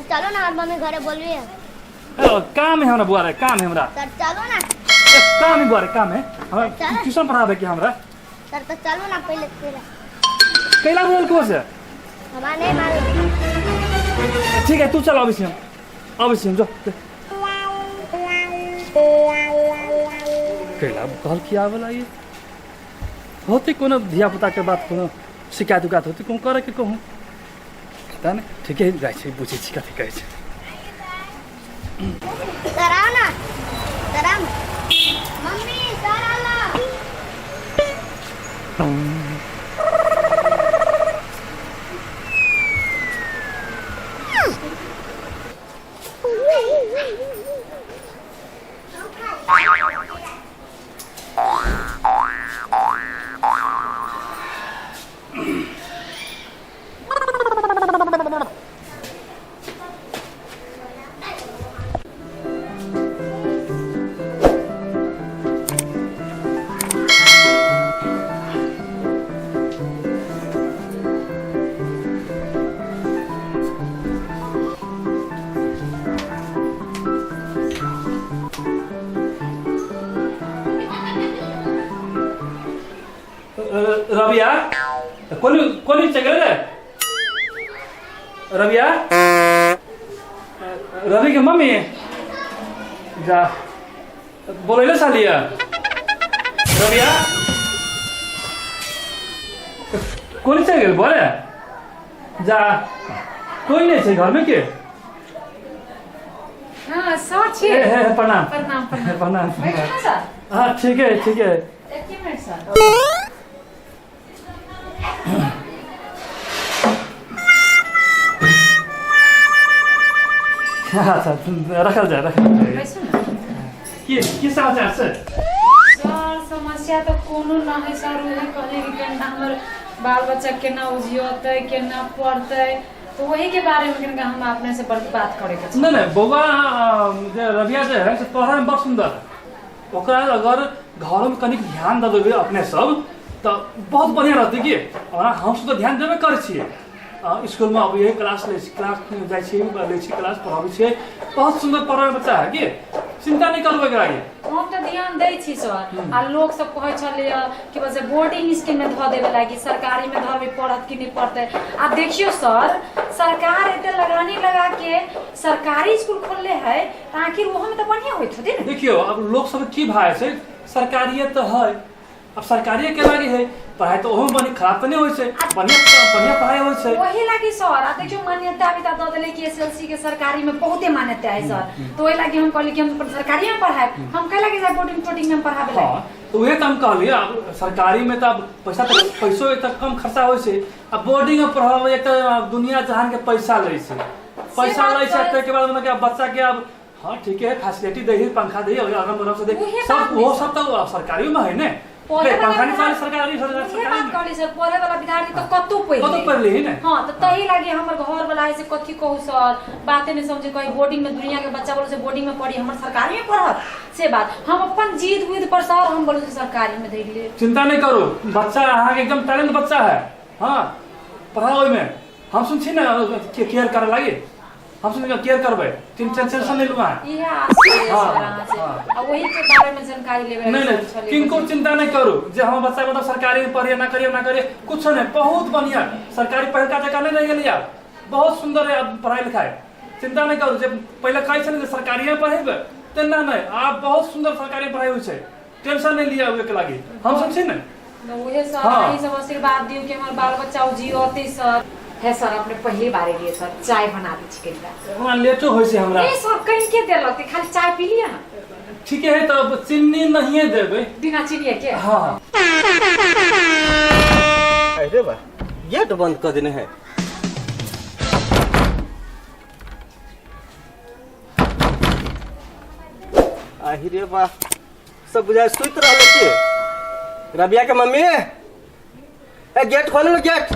चलो ना मम्मी घरे बोल रही है। काम है हमरा बुआ रे, काम है हमरा। सर चलो ना। काम है बुआ रे, काम है हमरा। ट्यूशन पढ़ावे के हमरा। सर तो चलो ना पहले तेरा। कैला बोल को से? हमारा नहीं मालूम। ठीक है तू चल अभी से जो। कैला कहल किया वाला ये होते कोनो धिया पुता के बात कोनो शिकायत उकायत होती कौन करे के कहूँ पता नहीं। ठीक है जाए छे बुझे छी कथी कहै छै। सर आओ ना। सर आओ। मम्मी सर आला। रबिया कोनी चगले रे रबिया रवि के मम्मी जा बोले सालिया रबिया कोनी चगले बोले जा कोई नहीं है घर में के। हाँ सच है। प्रणाम प्रणाम प्रणाम प्रणाम। बैठो सर। हाँ ठीक है ठीक है। एक मिनट सर। अच्छा रखल जाए बैसो ना। की समाचार से? सर समस्या तो कोनो ना है सर। वही कहले कि केना हमर बाल बच्चा केना उजियते केना पढ़ते तो वही के बारे में केना हम अपने से बड़ी बात करे के। नहीं बौआ रबिया जे है से पढ़ाई में बहुत सुंदर है। ओकरा अगर घर में कनिक ध्यान दे देबे अपने सब तो बहुत बढ़िया रहते कि हम सब तो ध्यान देबे करे छिए। स्कूल में अब ये क्लास जाए क्लास पढ़ाबे छिए। बहुत सुंदर पढ़े बच्चा है कि चिंता नहीं करबे एकरा के। हम तो ध्यान दै छी सर। आ लोग सब कहै छले कि बस बोर्डिंग स्कूल में ध देबे लागी सरकारी में धरबे पढ़त कि नहीं पढ़ते। आ देखियो सर सरकार एते लगानी लगा के सरकारी स्कूल खोलले है आखिर वो में तो बढ़िया होइत होते न। देखियो अब लोग सब की भाई से सरकारी तो है अब सरकारी के लागे है पढ़ाई तो ओहो बनी खराब तो नहीं होय छै बढ़िया पढ़ाई होय छै वही लागी सर। आ देखियो मान्यता भी द देले कि एसएलसी के सरकारी में बहुते मान्यता है सर। तो वही लागी हम कहली कि हम सरकारी में पढ़ाए हम कह लागी बोर्डिंग में पढ़ाबे लागी। हां तो वही तो हम कहली अब सरकारी में तो पैसो इतना कम खर्चा होय छै। अब बोर्डिंग में पढ़ाबे एक दुनिया जहान के पैसा ले छै त के बाद मतलब बच्चा के अब हां ठीक है फैसिलिटी दे पंखा दे और आराम से दे सब वो सब तो सरकारी में है ने। पंखा नहीं चले सरकारी बात कहली सर पढ़े वाला विद्यार्थी तो कतौ पढ़ले ही ने। हां तो तही लागी हमर घर वाला है से कथि कहू सर बाते नहीं समझे कोई बोर्डिंग में दुनिया के बच्चा बोले से बोर्डिंग में पढ़ी हमर सरकारी में पढ़त से बात हम अपन जीत बुद पर सर हम बोले सरकारी में दे दिए। चिंता नहीं करो बच्चा अहाँ के एकदम टैलेंट बच्चा है। हां पढ़ाओ में हम सुन छी ना केयर करे लागी हम सुन केयर करबे टेंशन नहीं लुआ ये आसे सर से अब वही के बारे में जानकारी लेबे नहीं किनको चिंता नहीं करो जे हम बच्चा मतलब सरकारी में पढ़िए ना करिए कुछ नहीं बहुत बढ़िया सरकारी पढ़ल का जगह नहीं रह गेल यार बहुत सुंदर है पढ़ाई लिखाई चिंता नहीं करो जे पहले कहै छले जे सरकारी में पढ़ेबे तेना नहीं आप बहुत सुंदर सरकारी पढ़ाई होय छै टेंशन नहीं लिया हुए के लागी हम सब छी ने वही सर यही सब आशीर्वाद दियो कि हमर बाल बच्चा जियोते सर है सर अपने पहली बार लिए सर चाय बना दी छिकेला हमरा लेटो होय छै हमरा ए सर कहीं के देलक खाली चाय पी लिया ना। ठीक है तो चीनी नहीं देबे बिना चीनी के। हां अरे बा गेट बंद कर देने हैं रे बा सब बुझा सुत रहले की रबिया के मम्मी ए गेट खोल लो गेट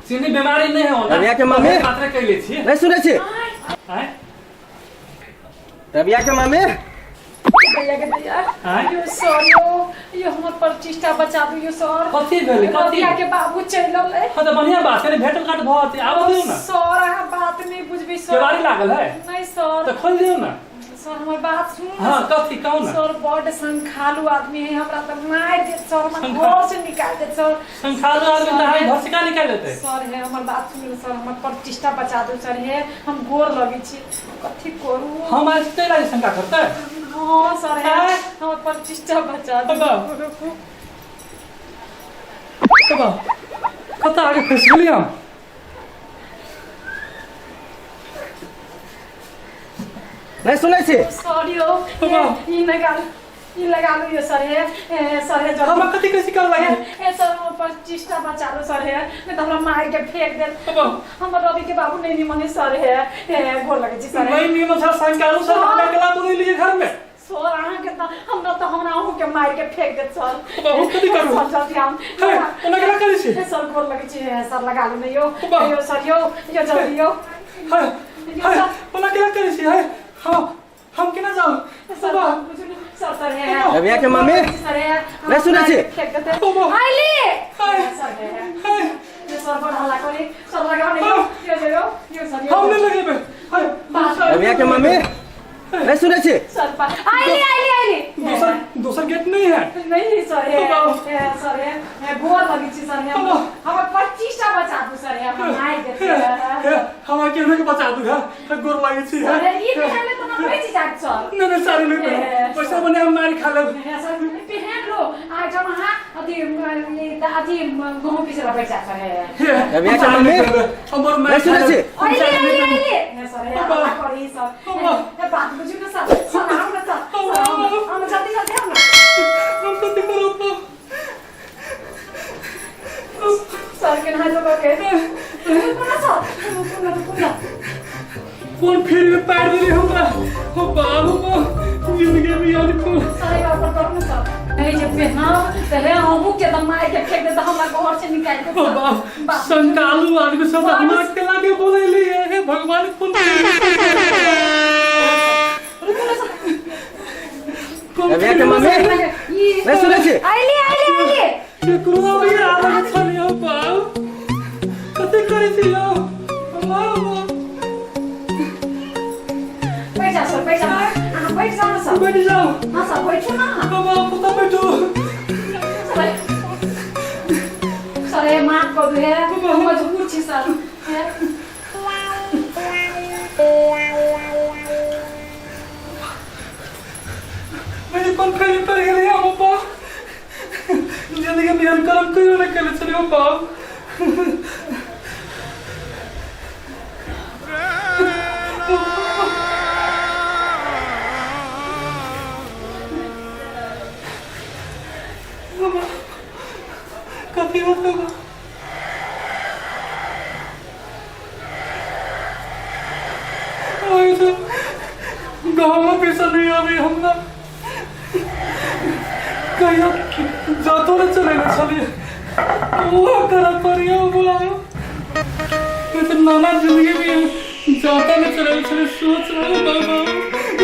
सीनी बीमारी नहीं है रबिया के मम्मी मात्र कहले छी नहीं सुने छी हैं रबिया के मम्मी भैया के भैया हाँ? यो सर यो हमर प्रतिष्ठा बचा दियो सर कथी भेलै कथी रबिया के बाबू चलल है हां त बढ़िया बात है भेट घाट भत आब दियो ना सर अहाँ बात नहीं बुझबी सर केवारी लागल है नहीं सर त खोल दियो ना सर हमर बात सुन हां कथी कहू ना सर बड़ संखालू आदमी है हमरा त मार दे सर हम घर से निकाल दे सर संखालू आदमी त हाई घर से का निकाल देते सर है हमर बात सुन सर हमर प्रतिष्ठा बचा दो सर है हम गोर लगी छी कथी करू हम आज तेरा शंका करते हां सर है हमर प्रतिष्ठा बचा दो बाबा कत आगे फंस गेली हम नहीं सुने छी सॉरी यो ई लगा लो ये सर है जो हम कथी कैसे कर लगे ए सर हमर प्रतिष्ठा बचा लो सर है नहीं तो हमरा मार के फेंक दे बाबा हमर रवि के बाबू नहीं निमने सर है गोर लगे छी सर नहीं नियम से संकालू सर हमरा गला बोले लिए घर में सर अहाँ के त हमरा अहू के मार के फेंक दे सर बाबू कथी करू सर जल्दी हम ओना गला करे छी सर गोर लगे छी सर लगा लो नहीं यो बाबा। यो सर यो जल्दी यो हाय हाय ओना गला करे छी हाय हां हम केना जाऊ सर सर है रबिया के मम्मी सर है नहीं सुने छी बाबा। आइली हाय सर है हाय ये सर बड़ हल्ला करे सर लगा नहीं यो सर यो हम नहीं लगे बे हाय रबिया के मम्मी नहीं सुने छी सर आइली दूसर गेट नहीं है नहीं सर है सर है गोर लगी छी सर है हम 25 टा बचा दू सर है हम नहीं देते हम के नहीं बचा दूंगा गोर लागे छी सर ये पहन ले तो ना पैसे जात सर नहीं सारी नहीं पैसा बने हम मार खा ले सर पहन लो आज हम हां अति अति गहूं पीछे पैसा सर है रबिया के मम्मी हमर नहीं सुने छी आइली सर है हल्ला करी सर बात बुझू ना सर आऊ ना सर हम जल्दी हम ना हम कथी करू तो सर के ना तो के ना सर पुना फोन फिर में पैर दिली हमरा हो बाबू जिंदगी में याद को सर एक बार कर ना सर नहीं जब पे हां पहले हमहू के दम मार के फेंक दे तो हमरा घर से निकाल दे हो बाबू संकालू आदमी सब दिमाग के लागे बोले ली है भगवान फोन रबिया के मम्मी नहीं सुने छी आइली ये कुआ भी आवाज चली हो बाबू कथी करे छी हो बाबू पैसा सर पैसा पैसा ना सर बैठ जाओ हां सर बैठो ना बाबा पता बैठो सर ये माफ कर दे हम मजबूर छी सर मेरे कौन फेरी पर गए हम बाबा जिंदगी में हम कर्म क्यों न कर चले हो बाबू कथी मतलब ओए तो गाँव में पैसा नहीं आ रही हमरा कहियो जातो न चले न चलिए वो कर परियो बोला मैं तो नाना जिंदगी में जाता न चले चले सोच रहा हूँ बाबा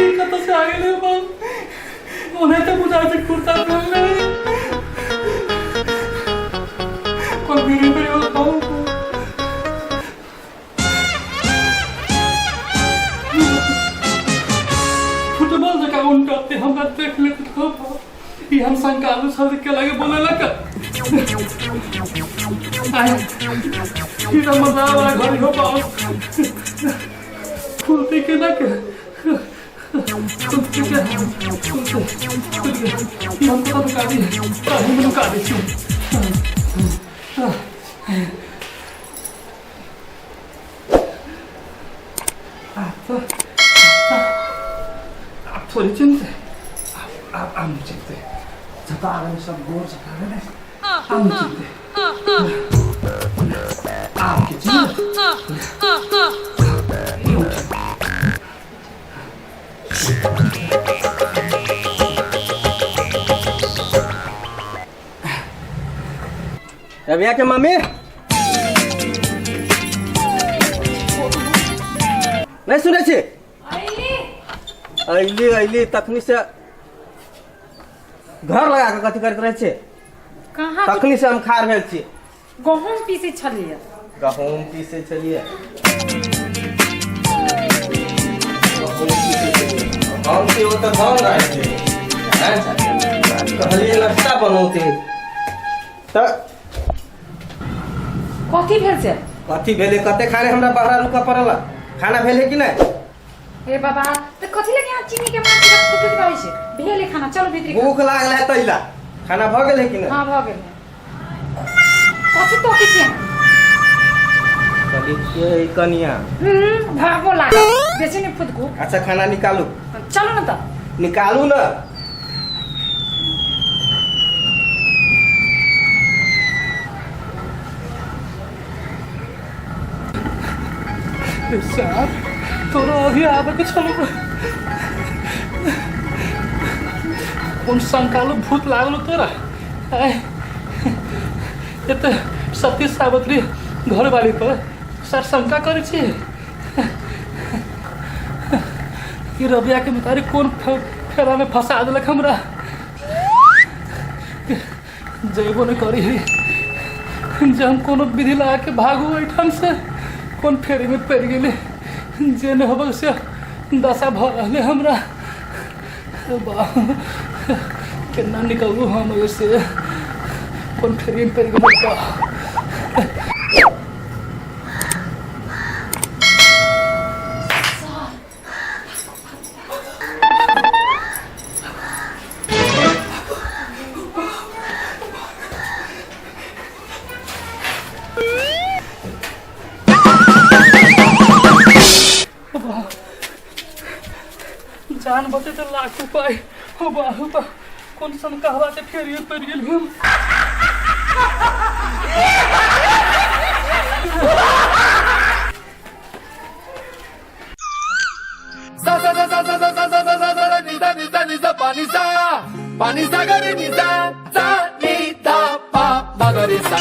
ये कत से आगे ले बाबा उन्हें तो बुझा के कुर्ता पहन ले कोई बीड़ी पर हो पाऊँ फुटबॉल जगह उनका हम देख लेते तो ये हम संकालू सब के लगे बोले लगा आए ये तो मजा वाला घर हो पाओ खुलते के ना के खुलते के ये हम तो बता दी हम लोग का दी आप थोड़ी चिंता आप नहीं चिंते जब आगे सब गोर सका रहे हैं हम चिंते आपके चिंते रबिया के मम्मी नहीं सुने छी अली तखनी से घर लगा के कथी करैत रहे छी कहाँ तखनी से हम खार भेल छी गहूम पीसे छलिए गहूम पीसे छलिए हम से वो तो गाँव गए थे कहलिए नाश्ता बनौते तो कथी भेल से कथी भेले कते खाने हमरा बाहर रुका पड़ला खाना भेले कि नहीं ए बाबा तो कथी लगे यहाँ चीनी के मार के फुटुक रहै छै भेले खाना चलो भीतर भूख लागल है तैला खाना भ गेल है कि नहीं हां भ गेल कथी तो किछ कहली के कनिया भागो लागे बेचे ने फुटकू अच्छा खाना निकालू चलो ना तो निकालू ना साहब तोरा अभी आबे के चलो कौन संकालो भूत लागलो तोरा ये तो सती सावित्री घर वाली पर सर शंका करे छी कि रबिया के मुताबिक कौन फेरा में फंसा देलक हमरा जैबो नहीं करी है जे हम कोनो विधि लगा के भागू एठाम से कौन फेरी में पड़ गेले जे न होबक से दशा भ रहले हमरा केना निकलू हम ऐसे कौन फेरी में पड़ गेले जान बचे तो लाख रुपए हो बाहु बा कौन सन कहवा के फेरिए पड़ गेल हम सा सा सा सा सा सा सा सा सा सा सा निसा निसा निसा पानी सा गरे निसा सा नी ता पा मा गरे सा